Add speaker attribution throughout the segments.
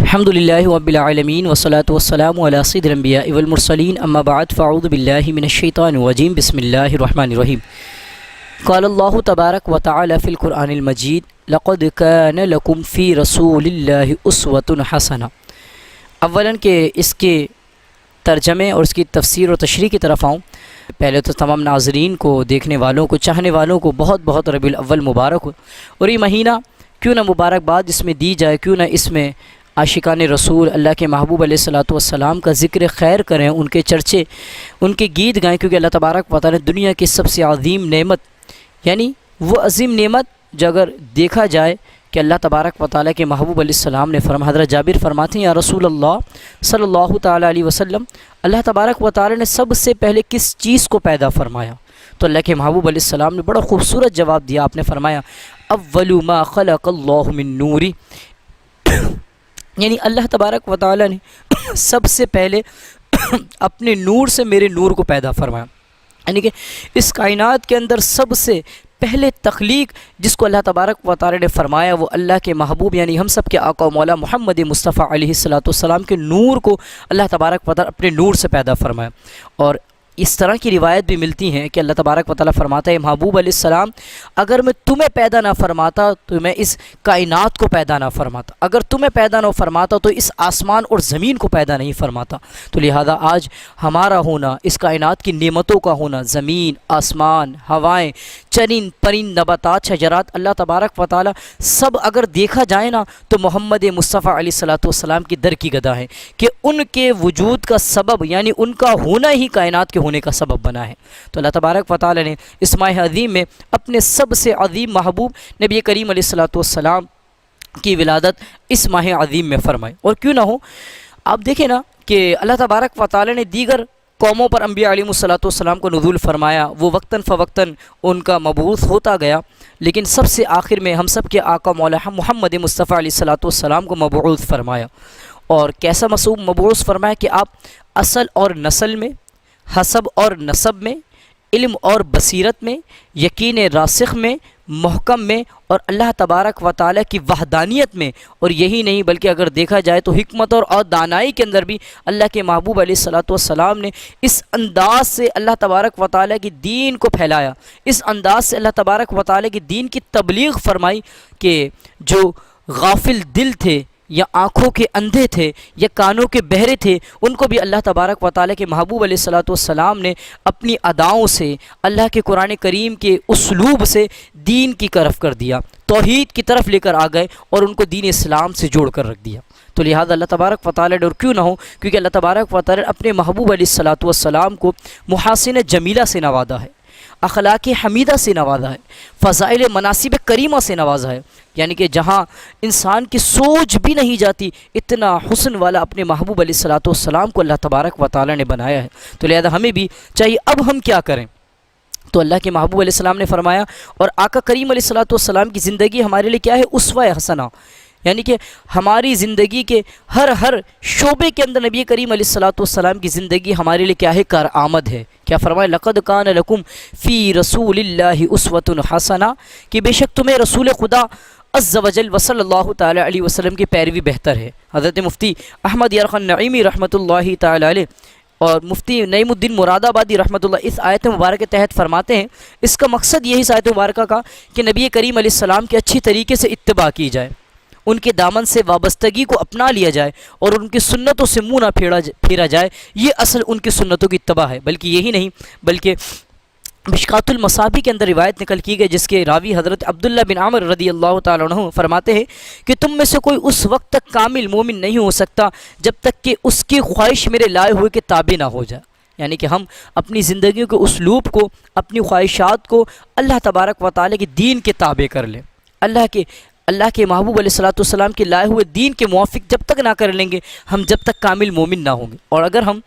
Speaker 1: الحمد للہ رب العالمین والصلاة والسلام علی سید الانبیاء والمرسلین اما بعد فاعوذ باللہ من الشیطان الرجیم بسم اللہ الرحمن الرحیم قال اللہ تبارک و تعالی فی القرآن المجید لقد کان لکم فی رسول اللہ اسوۃ حسنہ۔ اولاً کہ اس کے ترجمے اور اس کی تفسیر اور تشریح کی طرف آؤں، پہلے تو تمام ناظرین کو، دیکھنے والوں کو، چاہنے والوں کو بہت بہت ربیع الاول مبارک ہو، اور یہ مہینہ کیوں نہ مبارکباد اس میں دی جائے، کیوں نہ اس میں عاشقان رسول اللہ کے محبوب علیہ الصلوۃ والسلام کا ذکر خیر کریں، ان کے چرچے، ان کے گیت گائیں، کیونکہ اللہ تبارک و تعالی نے دنیا کی سب سے عظیم نعمت، یعنی وہ عظیم نعمت جو اگر دیکھا جائے کہ اللہ تبارک و تعالی کے محبوب علیہ السلام نے حضرت جابر فرماتے ہیں یا رسول اللہ صلی اللہ تعالی علیہ وسلم، اللہ تبارک و تعالی نے سب سے پہلے کس چیز کو پیدا فرمایا؟ تو اللہ کے محبوب علیہ السلام نے بڑا خوبصورت جواب دیا، آپ نے فرمایا اول ما خلق اللہ من نوری، یعنی اللہ تبارک و تعالی نے سب سے پہلے اپنے نور سے میرے نور کو پیدا فرمایا، یعنی کہ اس کائنات کے اندر سب سے پہلے تخلیق جس کو اللہ تبارک و تعالی نے فرمایا وہ اللہ کے محبوب یعنی ہم سب کے آقا و مولا محمد مصطفیٰ علیہ الصلوۃ والسلام کے نور کو اللہ تبارک و تعالی اپنے نور سے پیدا فرمایا۔ اور اس طرح کی روایت بھی ملتی ہیں کہ اللہ تبارک و تعالی فرماتا ہے محبوب علیہ السلام اگر میں تمہیں پیدا نہ فرماتا تو میں اس کائنات کو پیدا نہ فرماتا، اگر تمہیں پیدا نہ فرماتا تو اس آسمان اور زمین کو پیدا نہیں فرماتا۔ تو لہذا آج ہمارا ہونا، اس کائنات کی نعمتوں کا ہونا، زمین، آسمان، ہوائیں، چرند پرند، نباتات، شجرات، اللہ تبارک و تعالی سب اگر دیکھا جائے نا تو محمد مصطفیٰ علیہ الصلوۃ والسلام کی در کی گدا ہے کہ ان کے وجود کا سبب یعنی ان کا ہونا ہی کائنات کے ہونے کا سبب بنا ہے۔ تو اللہ تبارک و تعالی نے اس ماہ عظیم میں اپنے سب سے عظیم محبوب نبی کریم علیہ الصلوۃ والسلام کی ولادت اس ماہ عظیم میں فرمائی۔ اور کیوں نہ ہو، آپ دیکھیں نا کہ اللہ تبارک و تعالی نے دیگر قوموں پر انبیاء علیہ الصلوۃ والسلام کو نزول فرمایا، وہ وقتاً فوقتاً ان کا مبعوث ہوتا گیا، لیکن سب سے آخر میں ہم سب کے آقا مولا محمد مصطفیٰ علیہ الصلوۃ والسلام کو مبعوث فرمایا۔ اور کیسا مبعوث فرمایا کہ آپ اصل اور نسل میں، حسب اور نسب میں، علم اور بصیرت میں، یقین راسخ میں، محکم میں، اور اللہ تبارک و تعالی کی وحدانیت میں، اور یہی نہیں بلکہ اگر دیکھا جائے تو حکمت اور دانائی کے اندر بھی اللہ کے محبوب علیہ الصلوۃ والسلام نے اس انداز سے اللہ تبارک و تعالی کی دین کو پھیلایا، اس انداز سے اللہ تبارک و تعالی کی دین کی تبلیغ فرمائی کہ جو غافل دل تھے یا آنکھوں کے اندھے تھے یا کانوں کے بہرے تھے، ان کو بھی اللہ تبارک و تعالی کے محبوب علیہ الصلوۃ والسلام نے اپنی اداؤں سے، اللہ کے قرآن کریم کے اسلوب سے دین کی طرف کر دیا، توحید کی طرف لے کر آ گئے اور ان کو دین اسلام سے جوڑ کر رکھ دیا۔ تو لہذا اللہ تبارک و تعالی نے، اور کیوں نہ ہو کیونکہ اللہ تبارک و تعالی نے اپنے محبوب علیہ الصلوۃ والسلام کو محاسن جمیلہ سے نوازا ہے، اخلاق حمیدہ سے نوازا ہے، فضائل مناسب کریمہ سے نوازا ہے، یعنی کہ جہاں انسان کی سوچ بھی نہیں جاتی اتنا حسن والا اپنے محبوب علیہ الصلوۃ والسلام کو اللہ تبارک و تعالی نے بنایا ہے۔ تو لہذا ہمیں بھی چاہیے اب ہم کیا کریں؟ تو اللہ کے محبوب علیہ السلام نے فرمایا، اور آقا کریم علیہ الصلوۃ والسلام کی زندگی ہمارے لیے کیا ہے؟ اسوہ حسنہ، یعنی کہ ہماری زندگی کے ہر شعبے کے اندر نبی کریم علیہ الصلوۃ والسلام کی زندگی ہمارے لیے کیا ہے؟ کارآمد ہے۔ کیا فرمایا؟ لقد کان لکم فی رسول اللہ اسوۃ حسنہ، کہ بے شک تمہیں رسول خدا عز و جل وصلی اللہ تعالی علیہ وسلم کی پیروی بہتر ہے۔ حضرت مفتی احمد یرخان نعیمی رحمۃ اللہ تعالی علیہ اور مفتی نعیم الدین مراد آبادی رحمۃ اللہ اس آیت مبارکہ کے تحت فرماتے ہیں اس کا مقصد یہی اس آیت مبارکہ کا کہ نبی کریم علیہ السلام کی اچھی طریقے سے اتباع کی جائے، ان کے دامن سے وابستگی کو اپنا لیا جائے اور ان کی سنتوں سے منہ نہ پھیرا جائے، یہ اصل ان کی سنتوں کی اتباع ہے۔ بلکہ یہی نہیں بلکہ مشکات المصابیح کے اندر روایت نقل کی گئی جس کے راوی حضرت عبداللہ بن عمر رضی اللہ تعالیٰ عنہ فرماتے ہیں کہ تم میں سے کوئی اس وقت تک کامل مومن نہیں ہو سکتا جب تک کہ اس کی خواہش میرے لائے ہوئے کے تابع نہ ہو جائے، یعنی کہ ہم اپنی زندگیوں کے اسلوب کو، اپنی خواہشات کو اللہ تبارک و تعالی کے دین کے تابع کر لیں، اللہ کے محبوب علیہ الصلوۃ والسلام کے لائے ہوئے دین کے موافق جب تک نہ کر لیں گے ہم جب تک کامل مومن نہ ہوں گے۔ اور اگر ہم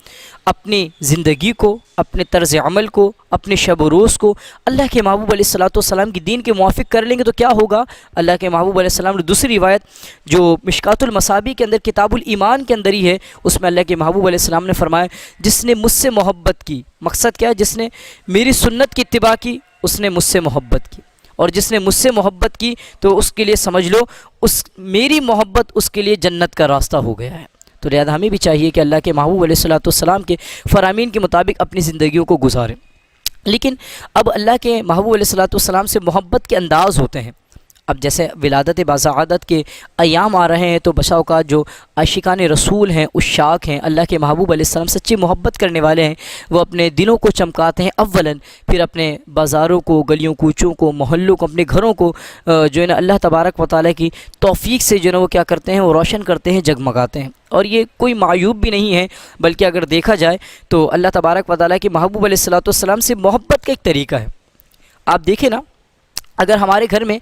Speaker 1: اپنی زندگی کو، اپنے طرز عمل کو، اپنے شب و روز کو اللہ کے محبوب علیہ الصلوۃ والسلام کی دین کے موافق کر لیں گے تو کیا ہوگا؟ اللہ کے محبوب علیہ السلام نے دوسری روایت جو مشکات المصابیح کے اندر کتاب الایمان کے اندر ہی ہے، اس میں اللہ کے محبوب علیہ السلام نے فرمایا جس نے مجھ سے محبت کی، مقصد کیا ہے؟ جس نے میری سنت کی اتباع کی اس نے مجھ سے محبت کی، اور جس نے مجھ سے محبت کی تو اس کے لیے سمجھ لو میری محبت اس کے لیے جنت کا راستہ ہو گیا ہے۔ تو لہٰذا ہمیں بھی چاہیے کہ اللہ کے محبوب علیہ الصلوۃ والسلام کے فرامین کے مطابق اپنی زندگیوں کو گزاریں۔ لیکن اب اللہ کے محبوب علیہ الصلوۃ والسلام سے محبت کے انداز ہوتے ہیں۔ اب جیسے ولادت باسعادت کے ایام آ رہے ہیں تو بسا اوقات جو عاشقان رسول ہیں، عشاق ہیں، اللہ کے محبوب علیہ السلام سچی محبت کرنے والے ہیں، وہ اپنے دلوں کو چمکاتے ہیں اولاً، پھر اپنے بازاروں کو، گلیوں کوچوں کو، محلوں کو، اپنے گھروں کو جو ہے نا اللہ تبارک و تعالیٰ کی توفیق سے جو ہے نا وہ کیا کرتے ہیں، وہ روشن کرتے ہیں، جگمگاتے ہیں۔ اور یہ کوئی معیوب بھی نہیں ہے، بلکہ اگر دیکھا جائے تو اللہ تبارک و تعالیٰ کے محبوب علیہ الصلوۃ والسلام سے محبت کا ایک طریقہ ہے۔ آپ دیکھیں نا، اگر ہمارے گھر میں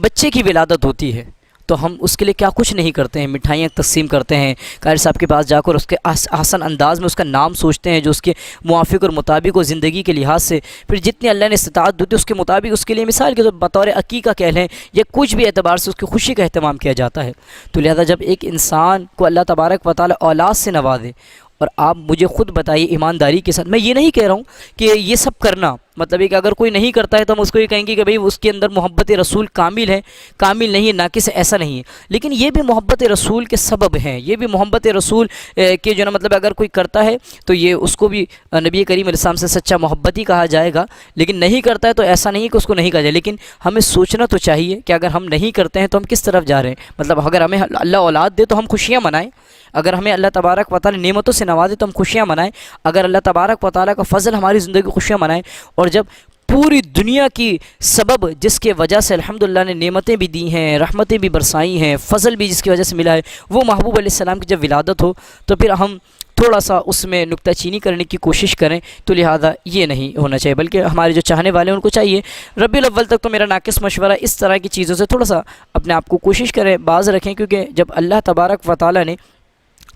Speaker 1: بچے کی ولادت ہوتی ہے تو ہم اس کے لیے کیا کچھ نہیں کرتے ہیں، مٹھائیاں تقسیم کرتے ہیں، قاری صاحب کے پاس جا کر اس کے احسن انداز میں اس کا نام سوچتے ہیں جو اس کے موافق اور مطابق ہو زندگی کے لحاظ سے، پھر جتنی اللہ نے استطاعت دی اس کے مطابق اس کے لیے مثال کے طور بطور عقیقہ کہہ لیں یا کچھ بھی اعتبار سے اس کی خوشی کا اہتمام کیا جاتا ہے۔ تو لہذا جب ایک انسان کو اللہ تبارک و تعالی اولاد سے نوازے، اور آپ مجھے خود بتائیے ایمانداری کے ساتھ، میں یہ نہیں کہہ رہا ہوں کہ یہ سب کرنا مطلب ہے کہ اگر کوئی نہیں کرتا ہے تو ہم اس کو یہ کہیں گے کہ بھئی اس کے اندر محبت رسول کامل ہے، کامل نہیں ہے، ناقص ہے، ایسا نہیں ہے، لیکن یہ بھی محبت رسول کے سبب ہیں، یہ بھی محبت رسول کے جو نا مطلب اگر کوئی کرتا ہے تو یہ اس کو بھی نبی کریم علیہ السلام سے سچا محبت ہی کہا جائے گا، لیکن نہیں کرتا ہے تو ایسا نہیں ہے کہ اس کو نہیں کہا جائے، لیکن ہمیں سوچنا تو چاہیے کہ اگر ہم نہیں کرتے ہیں تو ہم کس طرف جا رہے ہیں۔ مطلب اگر ہمیں اللہ اولاد دے تو ہم خوشیاں منائیں، اگر ہمیں اللہ تبارک و تعالی نعمتوں سے نوازے تو ہم خوشیاں منائیں، اگر اللہ تبارک و تعالی کا فضل ہماری زندگی کو خوشیاں منائیں، اور جب پوری دنیا کی سبب جس کے وجہ سے الحمدللہ نے نعمتیں بھی دی ہیں، رحمتیں بھی برسائی ہیں، فضل بھی جس کی وجہ سے ملا ہے، وہ محبوب علیہ السلام کی جب ولادت ہو تو پھر ہم تھوڑا سا اس میں نکتہ چینی کرنے کی کوشش کریں، تو لہذا یہ نہیں ہونا چاہیے، بلکہ ہمارے جو چاہنے والے ہیں ان کو چاہیے ربیع الاول تک تو میرا ناقص مشورہ اس طرح کی چیزوں سے تھوڑا سا اپنے آپ کو کوشش کریں، باز رکھیں، کیونکہ جب اللہ تبارک و تعالی نے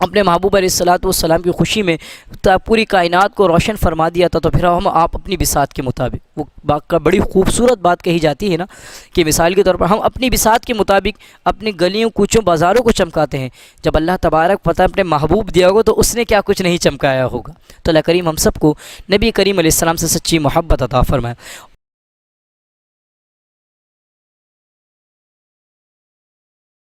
Speaker 1: اپنے محبوب علیہ الصلوۃ والسلام کی خوشی میں پوری کائنات کو روشن فرما دیا تھا، تو پھر ہم آپ اپنی بساط کے مطابق، وہ بڑی خوبصورت بات کہی جاتی ہے نا کہ مثال کے طور پر ہم اپنی بساط کے مطابق اپنی گلیوں کوچوں بازاروں کو چمکاتے ہیں، جب اللہ تبارک پتہ اپنے محبوب دیا ہوگا تو اس نے کیا کچھ نہیں چمکایا ہوگا۔ تو اللہ کریم ہم سب کو نبی کریم علیہ السلام سے سچی محبت عطا فرمائے۔